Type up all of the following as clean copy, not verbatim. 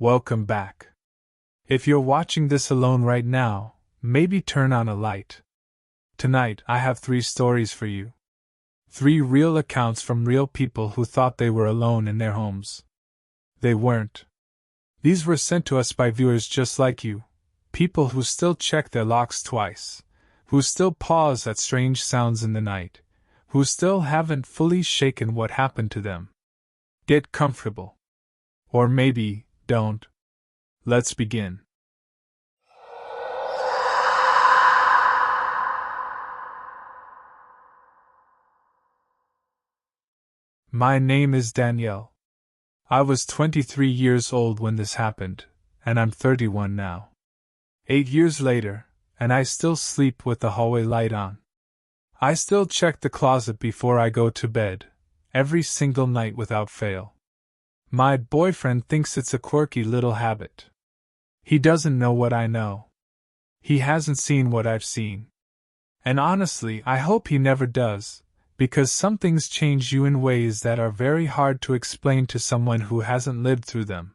Welcome back. If you're watching this alone right now, maybe turn on a light. Tonight I have 3 stories for you. 3 real accounts from real people who thought they were alone in their homes. They weren't. These were sent to us by viewers just like you, people who still check their locks twice, who still pause at strange sounds in the night, who still haven't fully shaken what happened to them. Get comfortable. Or maybe, don't. Let's begin. My name is Danielle. I was 23 years old when this happened, and I'm 31 now. 8 years later, and I still sleep with the hallway light on. I still check the closet before I go to bed, every single night without fail. My boyfriend thinks it's a quirky little habit. He doesn't know what I know. He hasn't seen what I've seen. And honestly, I hope he never does, because some things change you in ways that are very hard to explain to someone who hasn't lived through them.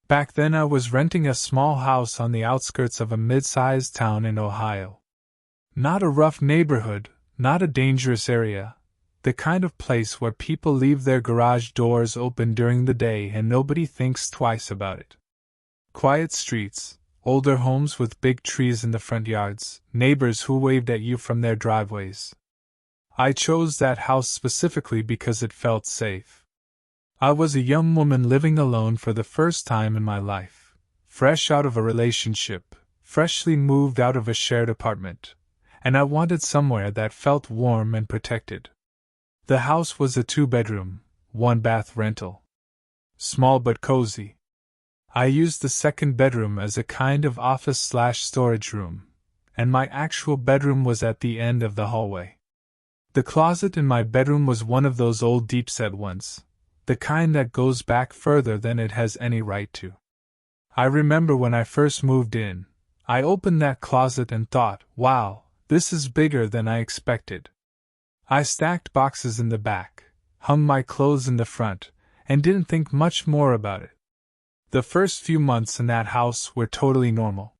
Back then I was renting a small house on the outskirts of a mid-sized town in Ohio. Not a rough neighborhood, not a dangerous area. The kind of place where people leave their garage doors open during the day and nobody thinks twice about it. Quiet streets, older homes with big trees in the front yards, neighbors who waved at you from their driveways. I chose that house specifically because it felt safe. I was a young woman living alone for the first time in my life, fresh out of a relationship, freshly moved out of a shared apartment, and I wanted somewhere that felt warm and protected. The house was a 2-bedroom, 1-bath rental. Small but cozy. I used the second bedroom as a kind of office/storage room, and my actual bedroom was at the end of the hallway. The closet in my bedroom was one of those old deep-set ones, the kind that goes back further than it has any right to. I remember when I first moved in, I opened that closet and thought, wow, this is bigger than I expected. I stacked boxes in the back, hung my clothes in the front, and didn't think much more about it. The first few months in that house were totally normal.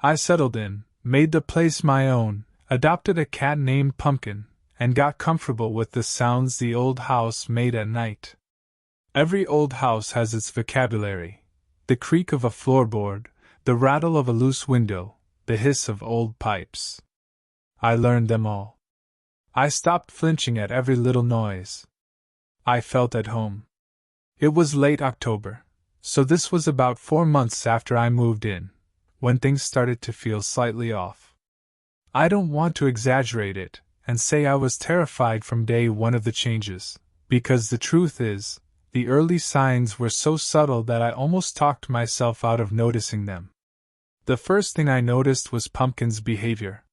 I settled in, made the place my own, adopted a cat named Pumpkin, and got comfortable with the sounds the old house made at night. Every old house has its vocabulary: the creak of a floorboard, the rattle of a loose window, the hiss of old pipes. I learned them all. I stopped flinching at every little noise. I felt at home. It was late October, so this was about 4 months after I moved in, when things started to feel slightly off. I don't want to exaggerate it and say I was terrified from day one of the changes, because the truth is, the early signs were so subtle that I almost talked myself out of noticing them. The first thing I noticed was Pumpkin's behavior.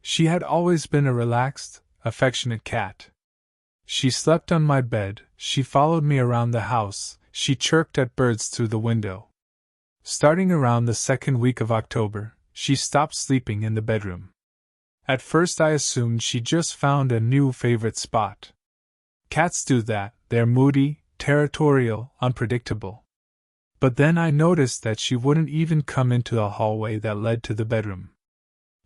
She had always been a relaxed, affectionate cat. She slept on my bed, she followed me around the house, she chirped at birds through the window. Starting around the second week of October, she stopped sleeping in the bedroom. At first I assumed she just found a new favorite spot. Cats do that, they're moody, territorial, unpredictable. But then I noticed that she wouldn't even come into the hallway that led to the bedroom.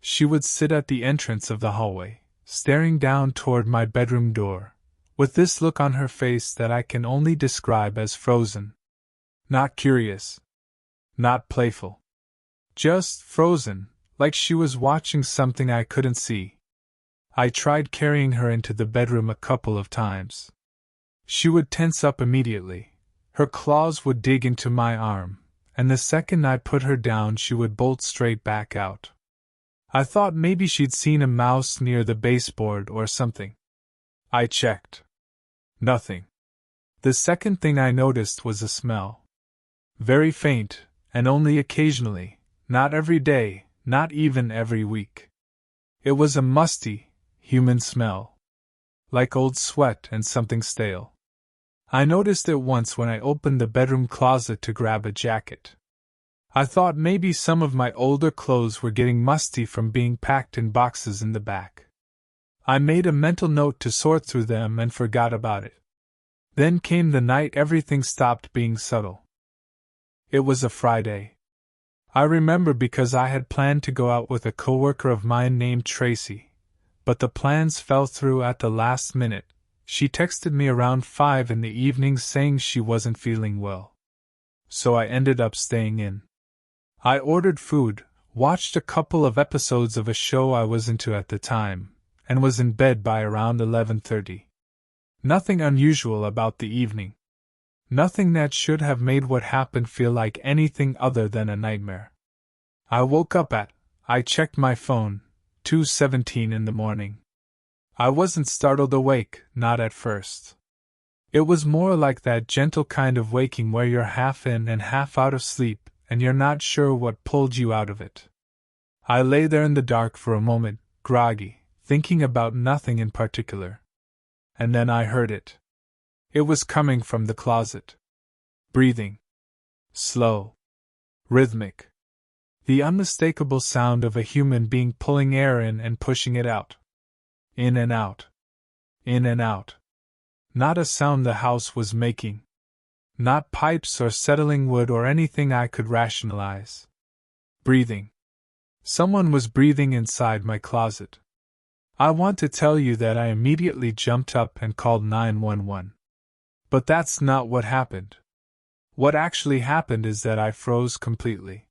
She would sit at the entrance of the hallway, staring down toward my bedroom door, with this look on her face that I can only describe as frozen. Not curious. Not playful. Just frozen, like she was watching something I couldn't see. I tried carrying her into the bedroom a couple of times. She would tense up immediately. Her claws would dig into my arm, and the second I put her down she would bolt straight back out. I thought maybe she'd seen a mouse near the baseboard or something. I checked. Nothing. The second thing I noticed was a smell. Very faint, and only occasionally, not every day, not even every week. It was a musty, human smell. Like old sweat and something stale. I noticed it once when I opened the bedroom closet to grab a jacket. I thought maybe some of my older clothes were getting musty from being packed in boxes in the back. I made a mental note to sort through them and forgot about it. Then came the night everything stopped being subtle. It was a Friday. I remember because I had planned to go out with a coworker of mine named Tracy, but the plans fell through at the last minute. She texted me around 5 in the evening saying she wasn't feeling well. So I ended up staying in. I ordered food, watched a couple of episodes of a show I was into at the time, and was in bed by around 11:30. Nothing unusual about the evening. Nothing that should have made what happened feel like anything other than a nightmare. I woke up I checked my phone, 2:17 in the morning. I wasn't startled awake, not at first. It was more like that gentle kind of waking where you're half in and half out of sleep, and you're not sure what pulled you out of it. I lay there in the dark for a moment, groggy, thinking about nothing in particular. And then I heard it. It was coming from the closet. Breathing. Slow. Rhythmic. The unmistakable sound of a human being pulling air in and pushing it out. In and out. In and out. Not a sound the house was making. Not pipes or settling wood or anything I could rationalize. Breathing. Someone was breathing inside my closet. I want to tell you that I immediately jumped up and called 911. But that's not what happened. What actually happened is that I froze completely.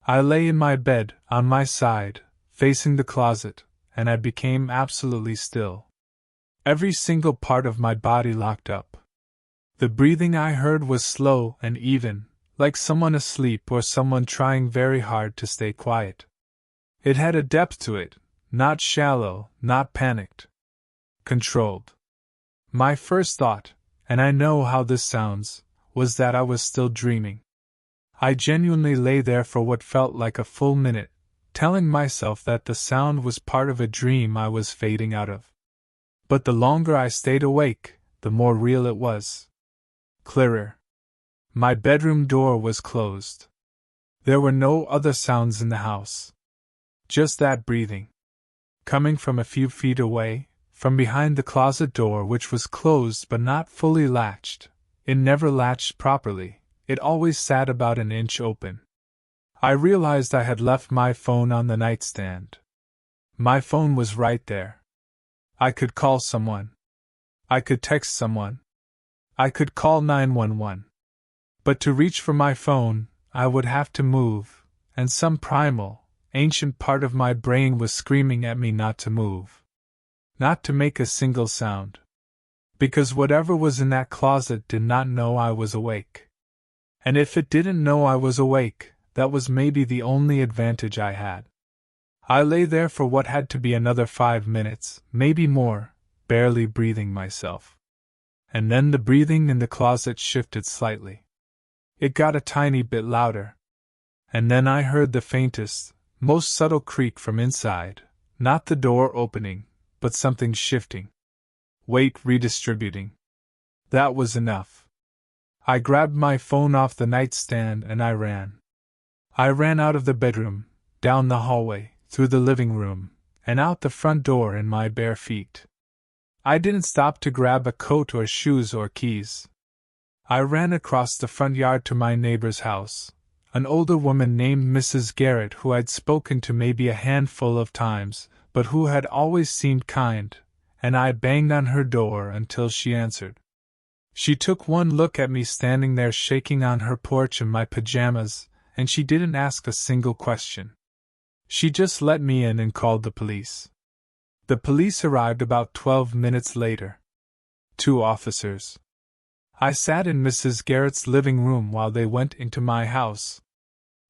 I lay in my bed, on my side, facing the closet, and I became absolutely still. Every single part of my body locked up. The breathing I heard was slow and even, like someone asleep or someone trying very hard to stay quiet. It had a depth to it, not shallow, not panicked. Controlled. My first thought, and I know how this sounds, was that I was still dreaming. I genuinely lay there for what felt like a full minute, telling myself that the sound was part of a dream I was fading out of. But the longer I stayed awake, the more real it was. Clearer. My bedroom door was closed. There were no other sounds in the house. Just that breathing. Coming from a few feet away, from behind the closet door, which was closed but not fully latched. It never latched properly, it always sat about an inch open. I realized I had left my phone on the nightstand. My phone was right there. I could call someone. I could text someone. I could call 911. But to reach for my phone, I would have to move, and some primal, ancient part of my brain was screaming at me not to move. Not to make a single sound. Because whatever was in that closet did not know I was awake. And if it didn't know I was awake, that was maybe the only advantage I had. I lay there for what had to be another 5 minutes, maybe more, barely breathing myself. And then the breathing in the closet shifted slightly. It got a tiny bit louder. And then I heard the faintest, most subtle creak from inside, not the door opening, but something shifting. Weight redistributing. That was enough. I grabbed my phone off the nightstand and I ran. I ran out of the bedroom, down the hallway, through the living room, and out the front door in my bare feet. I didn't stop to grab a coat or shoes or keys. I ran across the front yard to my neighbor's house, an older woman named Mrs. Garrett who I'd spoken to maybe a handful of times, but who had always seemed kind, and I banged on her door until she answered. She took one look at me standing there shaking on her porch in my pajamas, and she didn't ask a single question. She just let me in and called the police. The police arrived about 12 minutes later. 2 officers. I sat in Mrs. Garrett's living room while they went into my house.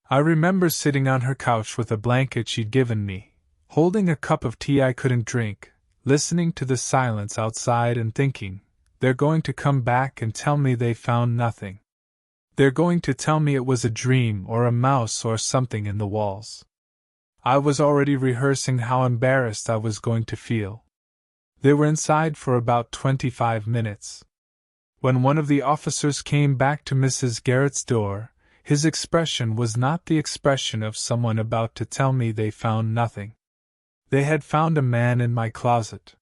I remember sitting on her couch with a blanket she'd given me, holding a cup of tea I couldn't drink, listening to the silence outside and thinking, they're going to come back and tell me they found nothing. They're going to tell me it was a dream or a mouse or something in the walls. I was already rehearsing how embarrassed I was going to feel. They were inside for about 25 minutes. When one of the officers came back to Mrs. Garrett's door, his expression was not the expression of someone about to tell me they found nothing. They had found a man in my closet.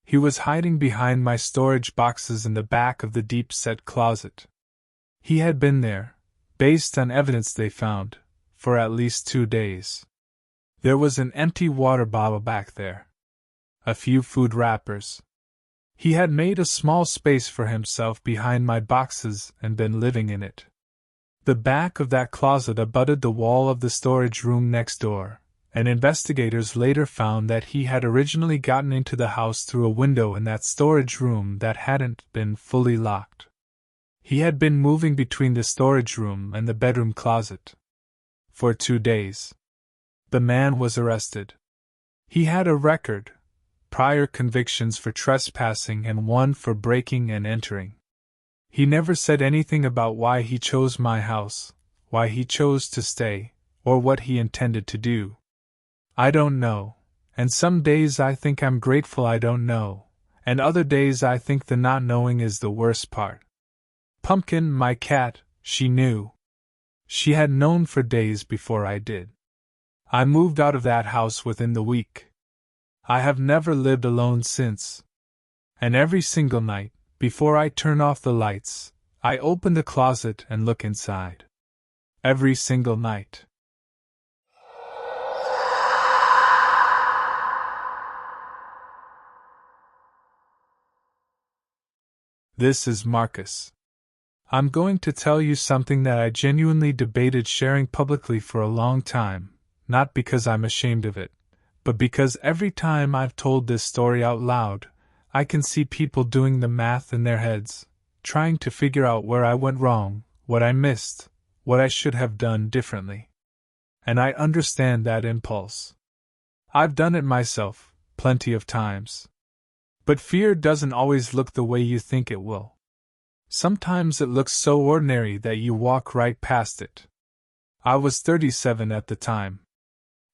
He was hiding behind my storage boxes in the back of the deep-set closet. He had been there, based on evidence they found, for at least 2 days. There was an empty water bottle back there. A few food wrappers. He had made a small space for himself behind my boxes and been living in it. The back of that closet abutted the wall of the storage room next door, and investigators later found that he had originally gotten into the house through a window in that storage room that hadn't been fully locked. He had been moving between the storage room and the bedroom closet for 2 days. The man was arrested. He had a record, prior convictions for trespassing and one for breaking and entering. He never said anything about why he chose my house, why he chose to stay, or what he intended to do. I don't know, and some days I think I'm grateful I don't know, and other days I think the not knowing is the worst part. Pumpkin, my cat, she knew. She had known for days before I did. I moved out of that house within the week. I have never lived alone since. And every single night, before I turn off the lights, I open the closet and look inside. Every single night. This is Marcus. I'm going to tell you something that I genuinely debated sharing publicly for a long time, not because I'm ashamed of it, but because every time I've told this story out loud, I can see people doing the math in their heads, trying to figure out where I went wrong, what I missed, what I should have done differently. And I understand that impulse. I've done it myself, plenty of times. But fear doesn't always look the way you think it will. Sometimes it looks so ordinary that you walk right past it. I was 37 at the time.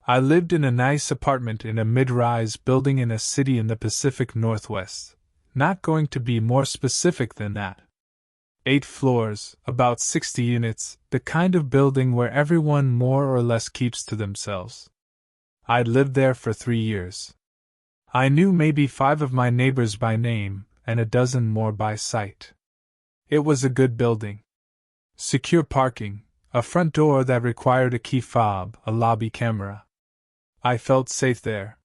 I lived in a nice apartment in a mid-rise building in a city in the Pacific Northwest, not going to be more specific than that. 8 floors, about 60 units, the kind of building where everyone more or less keeps to themselves. I'd lived there for 3 years. I knew maybe 5 of my neighbors by name, and a dozen more by sight. It was a good building. Secure parking, a front door that required a key fob, a lobby camera. I felt safe there.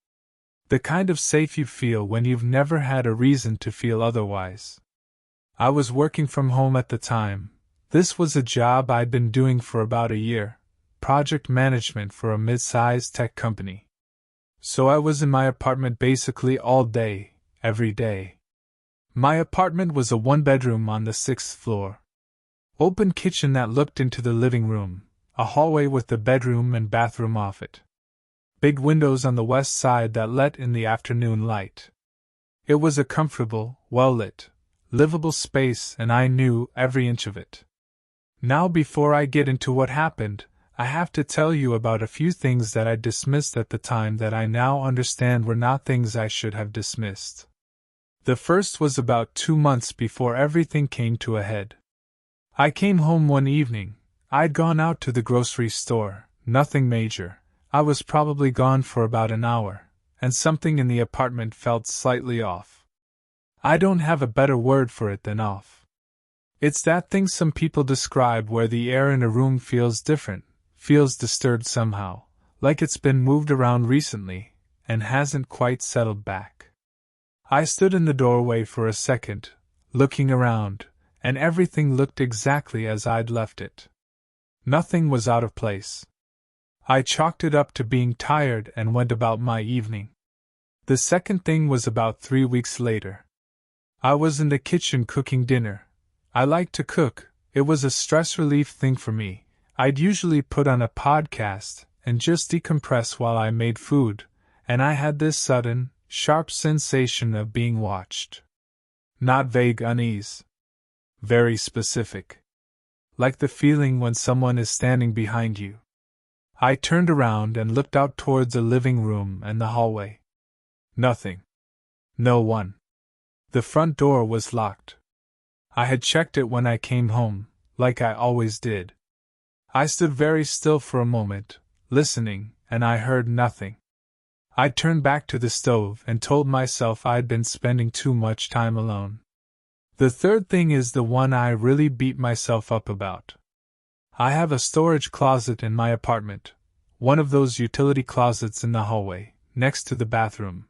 The kind of safe you feel when you've never had a reason to feel otherwise. I was working from home at the time. This was a job I'd been doing for about a year, project management for a mid-sized tech company. So I was in my apartment basically all day, every day. My apartment was a 1-bedroom on the 6th floor. Open kitchen that looked into the living room, a hallway with the bedroom and bathroom off it. Big windows on the west side that let in the afternoon light. It was a comfortable, well-lit, livable space, and I knew every inch of it. Now, before I get into what happened, I have to tell you about a few things that I dismissed at the time that I now understand were not things I should have dismissed. The first was about 2 months before everything came to a head. I came home one evening. I'd gone out to the grocery store, nothing major. I was probably gone for about an hour, and something in the apartment felt slightly off. I don't have a better word for it than off. It's that thing some people describe where the air in a room feels different, feels disturbed somehow, like it's been moved around recently, and hasn't quite settled back. I stood in the doorway for a second, looking around, and everything looked exactly as I'd left it. Nothing was out of place. I chalked it up to being tired and went about my evening. The second thing was about 3 weeks later. I was in the kitchen cooking dinner. I like to cook, it was a stress relief thing for me. I'd usually put on a podcast and just decompress while I made food, and I had this sudden, sharp sensation of being watched. Not vague unease. Very specific. Like the feeling when someone is standing behind you. I turned around and looked out towards the living room and the hallway. Nothing. No one. The front door was locked. I had checked it when I came home, like I always did. I stood very still for a moment, listening, and I heard nothing. I turned back to the stove and told myself I'd been spending too much time alone. The third thing is the one I really beat myself up about. I have a storage closet in my apartment, one of those utility closets in the hallway, next to the bathroom.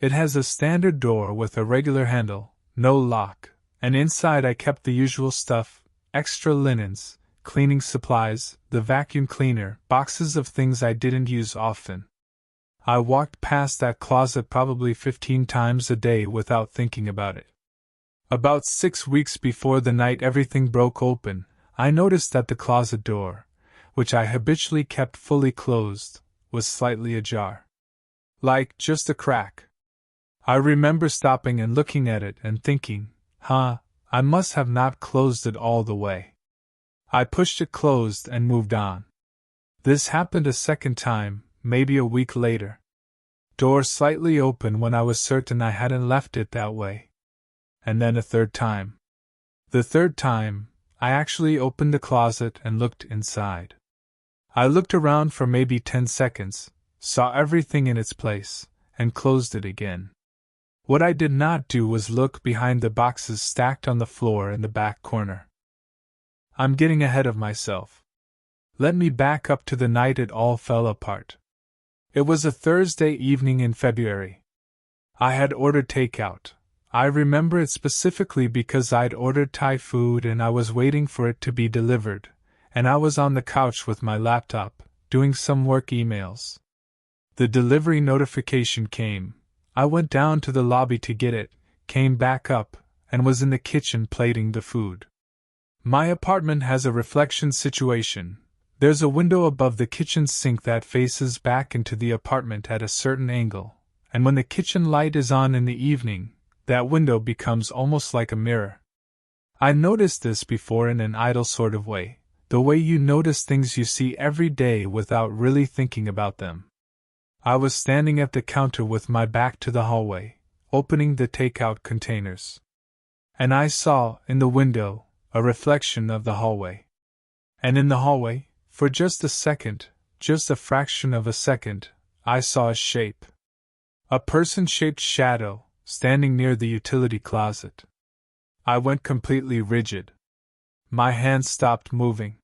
It has a standard door with a regular handle, no lock, and inside I kept the usual stuff, extra linens, cleaning supplies, the vacuum cleaner, boxes of things I didn't use often. I walked past that closet probably 15 times a day without thinking about it. About 6 weeks before the night everything broke open, I noticed that the closet door, which I habitually kept fully closed, was slightly ajar. Like just a crack. I remember stopping and looking at it and thinking, I must have not closed it all the way. I pushed it closed and moved on. This happened a second time, maybe a week later. Door slightly open when I was certain I hadn't left it that way. And then a third time. The third time, I actually opened the closet and looked inside. I looked around for maybe 10 seconds, saw everything in its place, and closed it again. What I did not do was look behind the boxes stacked on the floor in the back corner. I'm getting ahead of myself. Let me back up to the night it all fell apart. It was a Thursday evening in February. I had ordered takeout. I remember it specifically because I'd ordered Thai food and I was waiting for it to be delivered, and I was on the couch with my laptop, doing some work emails. The delivery notification came. I went down to the lobby to get it, came back up, and was in the kitchen plating the food. My apartment has a reflection situation. There's a window above the kitchen sink that faces back into the apartment at a certain angle, and when the kitchen light is on in the evening, that window becomes almost like a mirror. I noticed this before in an idle sort of way, the way you notice things you see every day without really thinking about them. I was standing at the counter with my back to the hallway, opening the takeout containers. And I saw, in the window, a reflection of the hallway. And in the hallway, for just a second, just a fraction of a second, I saw a shape. A person-shaped shadow, standing near the utility closet. I went completely rigid. My hands stopped moving.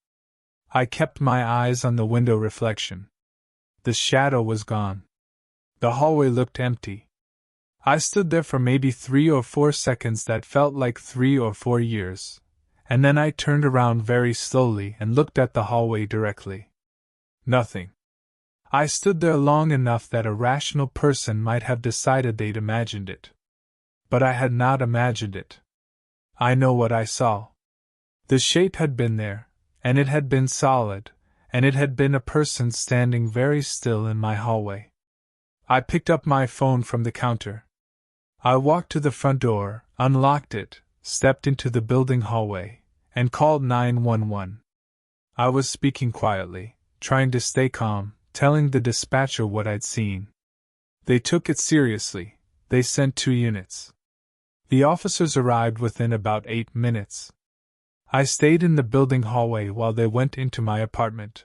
I kept my eyes on the window reflection. The shadow was gone. The hallway looked empty. I stood there for maybe 3 or 4 seconds that felt like 3 or 4 years, and then I turned around very slowly and looked at the hallway directly. Nothing. I stood there long enough that a rational person might have decided they'd imagined it. But I had not imagined it. I know what I saw. The shape had been there, and it had been solid, and it had been a person standing very still in my hallway. I picked up my phone from the counter. I walked to the front door, unlocked it, stepped into the building hallway, and called 911. I was speaking quietly, trying to stay calm, telling the dispatcher what I'd seen. They took it seriously. They sent 2 units. The officers arrived within about 8 minutes. I stayed in the building hallway while they went into my apartment.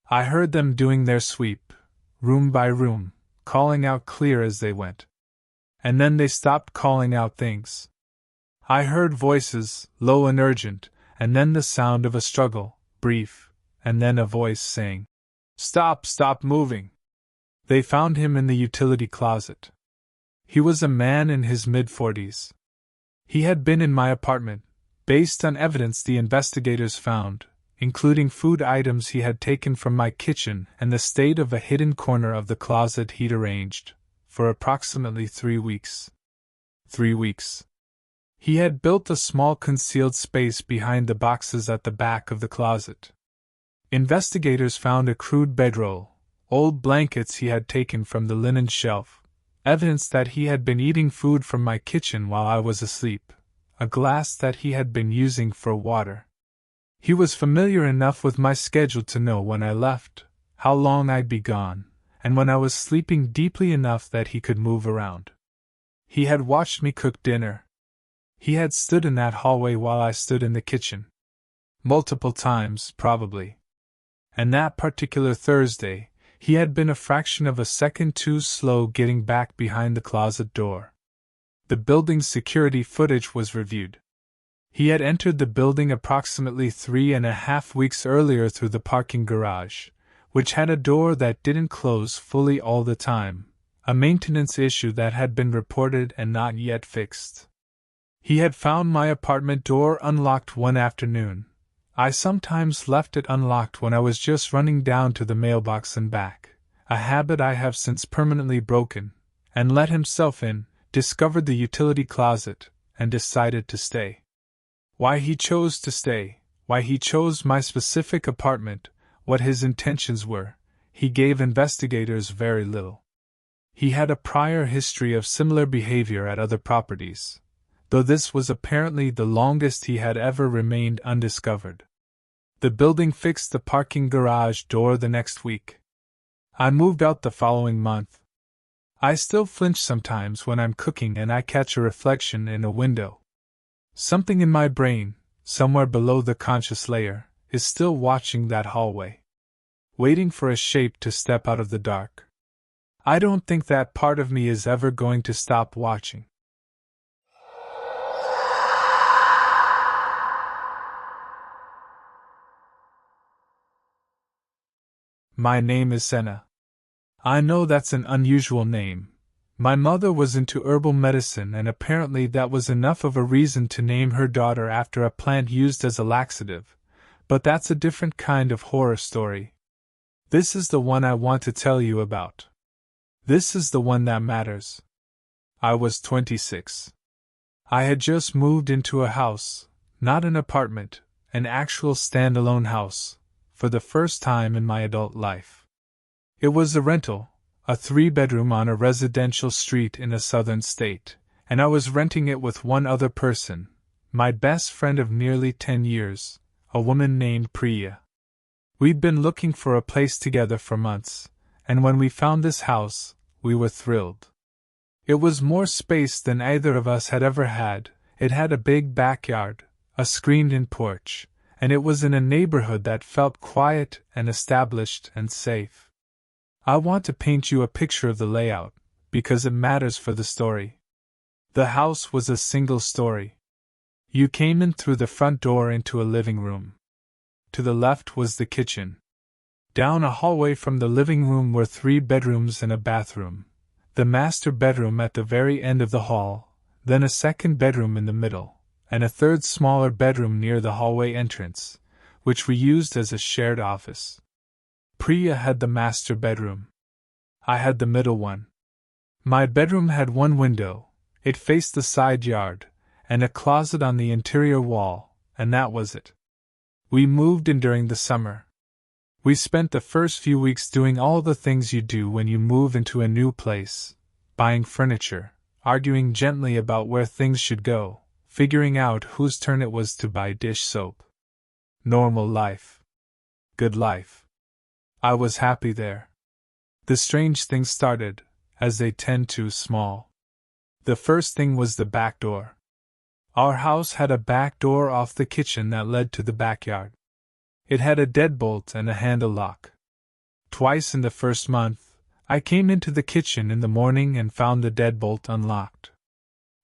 I heard them doing their sweep, room by room, calling out clear as they went. And then they stopped calling out things. I heard voices, low and urgent, and then the sound of a struggle, brief, and then a voice saying, "Stop, stop moving." They found him in the utility closet. He was a man in his mid-40s. He had been in my apartment, based on evidence the investigators found, including food items he had taken from my kitchen and the state of a hidden corner of the closet he'd arranged, for approximately 3 weeks. 3 weeks. He had built a small concealed space behind the boxes at the back of the closet. Investigators found a crude bedroll, old blankets he had taken from the linen shelf, evidence that he had been eating food from my kitchen while I was asleep, a glass that he had been using for water. He was familiar enough with my schedule to know when I left, how long I'd be gone, and when I was sleeping deeply enough that he could move around. He had watched me cook dinner. He had stood in that hallway while I stood in the kitchen. Multiple times, probably. And that particular Thursday, he had been a fraction of a second too slow getting back behind the closet door. The building's security footage was reviewed. He had entered the building approximately 3.5 weeks earlier through the parking garage, which had a door that didn't close fully all the time, a maintenance issue that had been reported and not yet fixed. He had found my apartment door unlocked one afternoon. I sometimes left it unlocked when I was just running down to the mailbox and back, a habit I have since permanently broken, and let himself in, discovered the utility closet, and decided to stay. Why he chose to stay, why he chose my specific apartment, what his intentions were, he gave investigators very little. He had a prior history of similar behavior at other properties, though this was apparently the longest he had ever remained undiscovered. The building fixed the parking garage door the next week. I moved out the following month. I still flinch sometimes when I'm cooking and I catch a reflection in a window. Something in my brain, somewhere below the conscious layer, is still watching that hallway, waiting for a shape to step out of the dark. I don't think that part of me is ever going to stop watching. My name is Senna. I know that's an unusual name. My mother was into herbal medicine, and apparently that was enough of a reason to name her daughter after a plant used as a laxative, but that's a different kind of horror story. This is the one I want to tell you about. This is the one that matters. I was 26. I had just moved into a house, not an apartment, an actual standalone house, for the first time in my adult life. It was a rental, a 3-bedroom on a residential street in a southern state, and I was renting it with one other person, my best friend of nearly 10 years, a woman named Priya. We'd been looking for a place together for months, and when we found this house, we were thrilled. It was more space than either of us had ever had. It had a big backyard, a screened-in porch, and it was in a neighborhood that felt quiet and established and safe. I want to paint you a picture of the layout, because it matters for the story. The house was a single story. You came in through the front door into a living room. To the left was the kitchen. Down a hallway from the living room were 3 bedrooms and a bathroom. The master bedroom at the very end of the hall, then a second bedroom in the middle, and a third smaller bedroom near the hallway entrance, which we used as a shared office. Priya had the master bedroom. I had the middle one. My bedroom had one window, it faced the side yard, and a closet on the interior wall, and that was it. We moved in during the summer. We spent the first few weeks doing all the things you do when you move into a new place, buying furniture, arguing gently about where things should go, figuring out whose turn it was to buy dish soap. Normal life. Good life. I was happy there. The strange things started, as they tend to, small. The first thing was the back door. Our house had a back door off the kitchen that led to the backyard. It had a deadbolt and a handle lock. Twice in the first month, I came into the kitchen in the morning and found the deadbolt unlocked.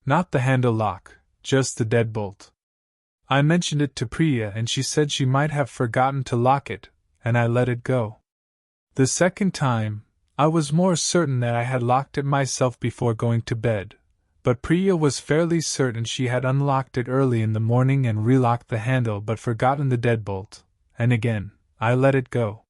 Not the handle lock, just the deadbolt. I mentioned it to Priya and she said she might have forgotten to lock it, and I let it go. The second time, I was more certain that I had locked it myself before going to bed, but Priya was fairly certain she had unlocked it early in the morning and relocked the handle but forgotten the deadbolt, and again, I let it go.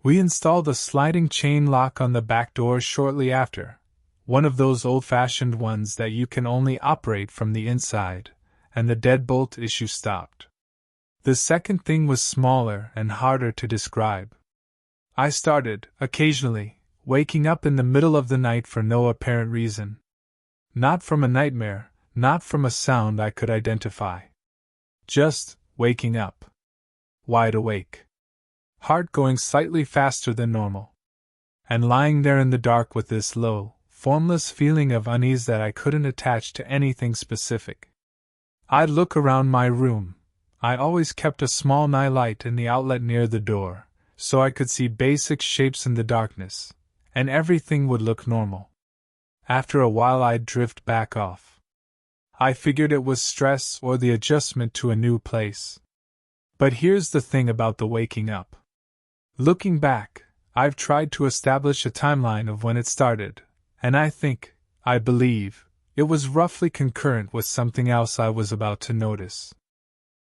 We installed a sliding chain lock on the back door shortly after, one of those old-fashioned ones that you can only operate from the inside, and the deadbolt issue stopped. The second thing was smaller and harder to describe. I started, occasionally, waking up in the middle of the night for no apparent reason. Not from a nightmare, not from a sound I could identify. Just waking up. Wide awake. Heart going slightly faster than normal. And lying there in the dark with this low, formless feeling of unease that I couldn't attach to anything specific. I'd look around my room. I always kept a small nightlight in the outlet near the door, so I could see basic shapes in the darkness, and everything would look normal. After a while I'd drift back off. I figured it was stress or the adjustment to a new place. But here's the thing about the waking up. Looking back, I've tried to establish a timeline of when it started, and I believe, it was roughly concurrent with something else I was about to notice.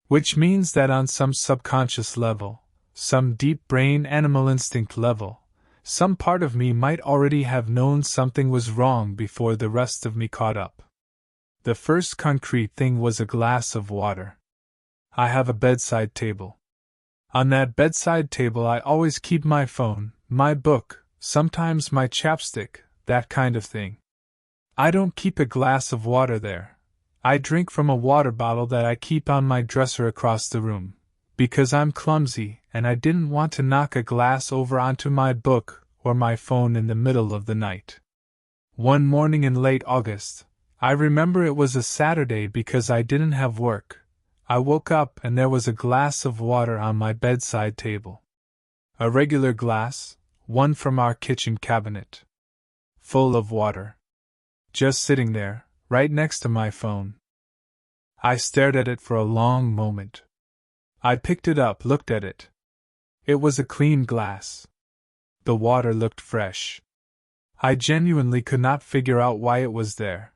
Which means that on some subconscious level, some deep brain animal instinct level, some part of me might already have known something was wrong before the rest of me caught up. The first concrete thing was a glass of water. I have a bedside table. On that bedside table I always keep my phone, my book, sometimes my chapstick, that kind of thing. I don't keep a glass of water there. I drink from a water bottle that I keep on my dresser across the room, because I'm clumsy and I didn't want to knock a glass over onto my book or my phone in the middle of the night. One morning in late August, I remember it was a Saturday because I didn't have work. I woke up and there was a glass of water on my bedside table. A regular glass, one from our kitchen cabinet. Full of water. Just sitting there, right next to my phone. I stared at it for a long moment. I picked it up, looked at it. It was a clean glass. The water looked fresh. I genuinely could not figure out why it was there.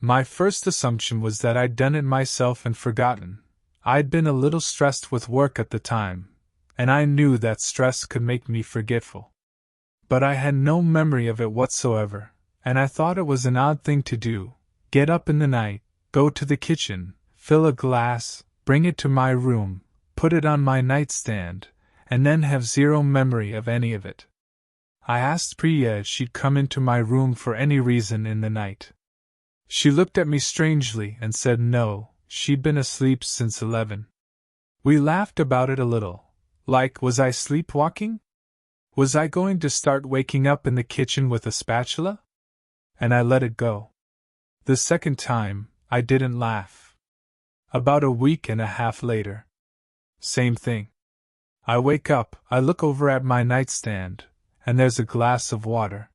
My first assumption was that I'd done it myself and forgotten. I'd been a little stressed with work at the time, and I knew that stress could make me forgetful. But I had no memory of it whatsoever, and I thought it was an odd thing to do. Get up in the night, go to the kitchen, fill a glass, bring it to my room, put it on my nightstand, and then have zero memory of any of it. I asked Priya if she'd come into my room for any reason in the night. She looked at me strangely and said no, she'd been asleep since 11. We laughed about it a little. Like, was I sleepwalking? Was I going to start waking up in the kitchen with a spatula? And I let it go. The second time, I didn't laugh. About a week and a half later. Same thing. I wake up, I look over at my nightstand, and there's a glass of water.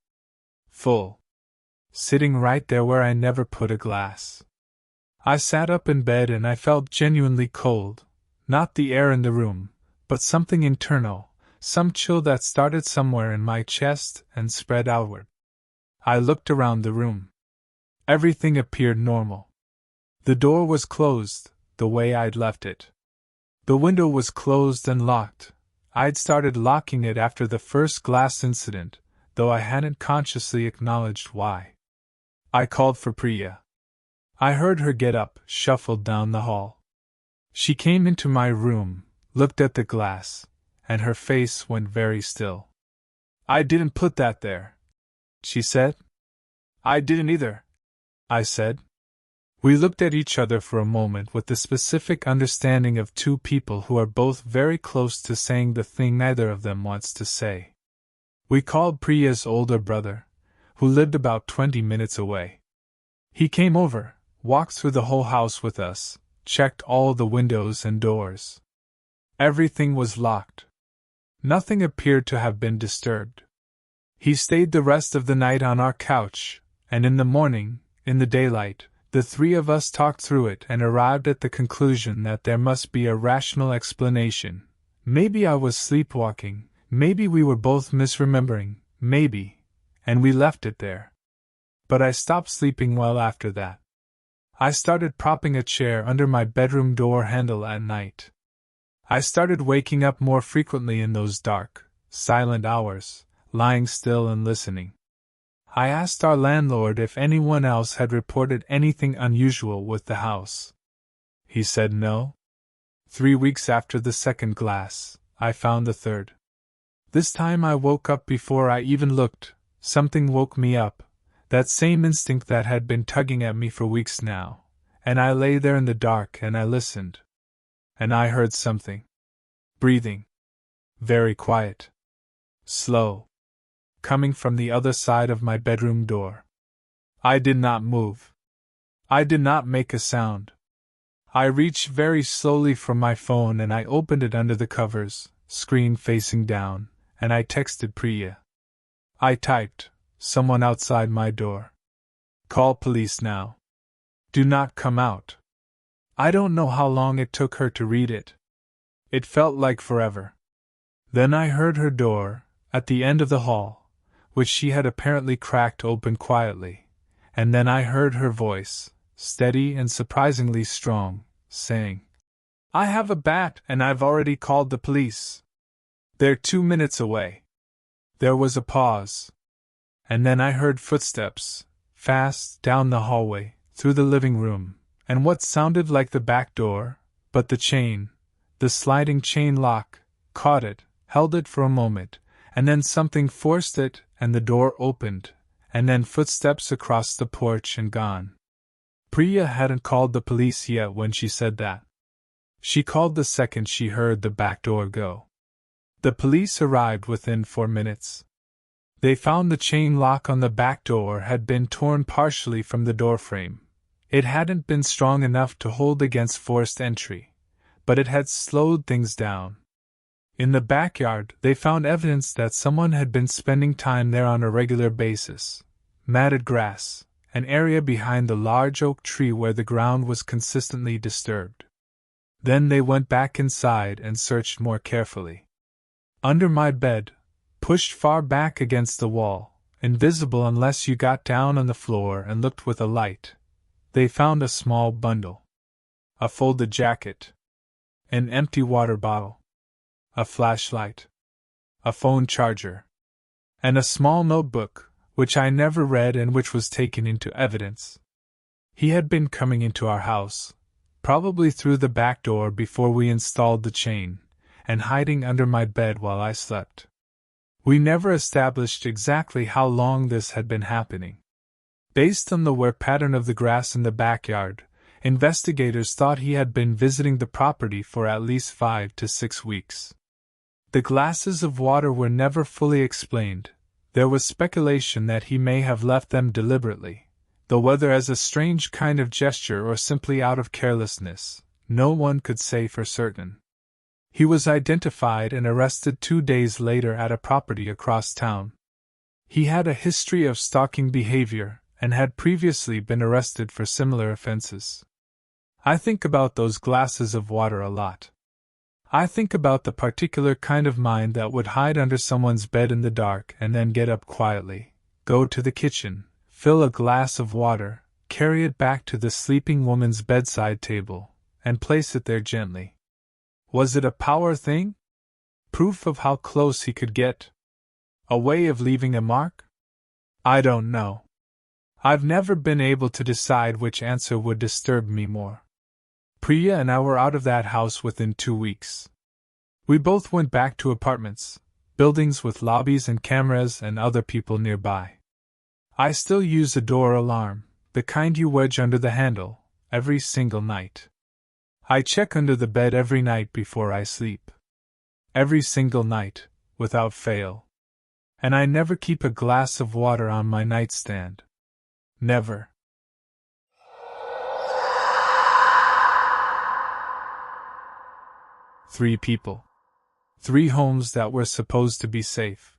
Full. Sitting right there where I never put a glass. I sat up in bed and I felt genuinely cold. Not the air in the room, but something internal, some chill that started somewhere in my chest and spread outward. I looked around the room. Everything appeared normal. The door was closed, the way I'd left it. The window was closed and locked. I'd started locking it after the first glass incident, though I hadn't consciously acknowledged why. I called for Priya. I heard her get up, shuffled down the hall. She came into my room, looked at the glass, and her face went very still. "I didn't put that there," she said. "I didn't either," I said. We looked at each other for a moment with the specific understanding of two people who are both very close to saying the thing neither of them wants to say. We called Priya's older brother, who lived about 20 minutes away. He came over, walked through the whole house with us, checked all the windows and doors. Everything was locked. Nothing appeared to have been disturbed. He stayed the rest of the night on our couch, and in the morning, in the daylight, the three of us talked through it and arrived at the conclusion that there must be a rational explanation. Maybe I was sleepwalking, maybe we were both misremembering, maybe, and we left it there. But I stopped sleeping well after that. I started propping a chair under my bedroom door handle at night. I started waking up more frequently in those dark, silent hours, lying still and listening. I asked our landlord if anyone else had reported anything unusual with the house. He said no. 3 weeks after the second glass, I found the third. This time I woke up before I even looked. Something woke me up, that same instinct that had been tugging at me for weeks now, and I lay there in the dark and I listened. And I heard something. Breathing. Very quiet. Slow. Coming from the other side of my bedroom door. I did not move. I did not make a sound. I reached very slowly for my phone and I opened it under the covers, screen facing down, and I texted Priya. I typed, "Someone outside my door. Call police now." "Do not come out." I don't know how long it took her to read it. It felt like forever. Then I heard her door, at the end of the hall, which she had apparently cracked open quietly, and then I heard her voice, steady and surprisingly strong, saying, "I have a bat and I've already called the police. They're 2 minutes away." There was a pause. And then I heard footsteps, fast, down the hallway, through the living room, and what sounded like the back door, but the chain, the sliding chain lock, caught it, held it for a moment, and then something forced it, and the door opened, and then footsteps across the porch and gone. Priya hadn't called the police yet when she said that. She called the second she heard the back door go. The police arrived within 4 minutes. They found the chain lock on the back door had been torn partially from the doorframe. It hadn't been strong enough to hold against forced entry, but it had slowed things down. In the backyard, they found evidence that someone had been spending time there on a regular basis. Matted grass, an area behind the large oak tree where the ground was consistently disturbed. Then they went back inside and searched more carefully. Under my bed, pushed far back against the wall, invisible unless you got down on the floor and looked with a light, they found a small bundle. A folded jacket. An empty water bottle. A flashlight. A phone charger. And a small notebook, which I never read and which was taken into evidence. He had been coming into our house, probably through the back door before we installed the chain, and hiding under my bed while I slept. We never established exactly how long this had been happening. Based on the wear pattern of the grass in the backyard, investigators thought he had been visiting the property for at least 5 to 6 weeks. The glasses of water were never fully explained. There was speculation that he may have left them deliberately, though whether as a strange kind of gesture or simply out of carelessness, no one could say for certain. He was identified and arrested 2 days later at a property across town. He had a history of stalking behavior, and had previously been arrested for similar offenses. I think about those glasses of water a lot. I think about the particular kind of mind that would hide under someone's bed in the dark and then get up quietly, go to the kitchen, fill a glass of water, carry it back to the sleeping woman's bedside table, and place it there gently. Was it a power thing? Proof of how close he could get? A way of leaving a mark? I don't know. I've never been able to decide which answer would disturb me more. Priya and I were out of that house within 2 weeks. We both went back to apartments, buildings with lobbies and cameras and other people nearby. I still use a door alarm, the kind you wedge under the handle, every single night. I check under the bed every night before I sleep. Every single night, without fail. And I never keep a glass of water on my nightstand. Never. Three people. 3 homes that were supposed to be safe.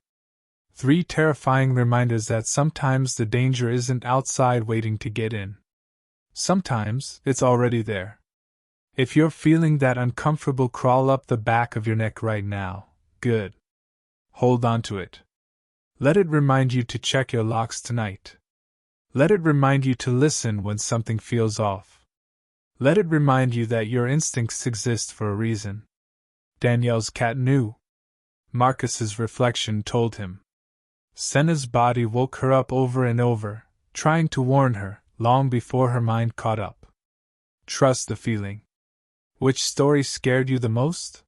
3 terrifying reminders that sometimes the danger isn't outside waiting to get in. Sometimes it's already there. If you're feeling that uncomfortable crawl up the back of your neck right now, good. Hold on to it. Let it remind you to check your locks tonight. Let it remind you to listen when something feels off. Let it remind you that your instincts exist for a reason. Danielle's cat knew. Marcus's reflection told him. Senna's body woke her up over and over, trying to warn her, long before her mind caught up. Trust the feeling. Which story scared you the most?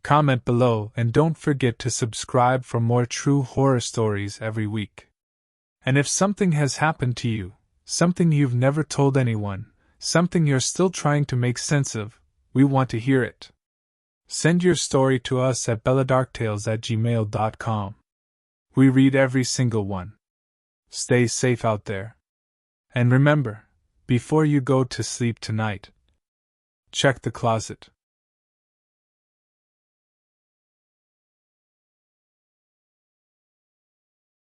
Comment below and don't forget to subscribe for more true horror stories every week. And if something has happened to you, something you've never told anyone, something you're still trying to make sense of, we want to hear it. Send your story to us at belladarktales@gmail.com. We read every single one. Stay safe out there. And remember, before you go to sleep tonight, check the closet.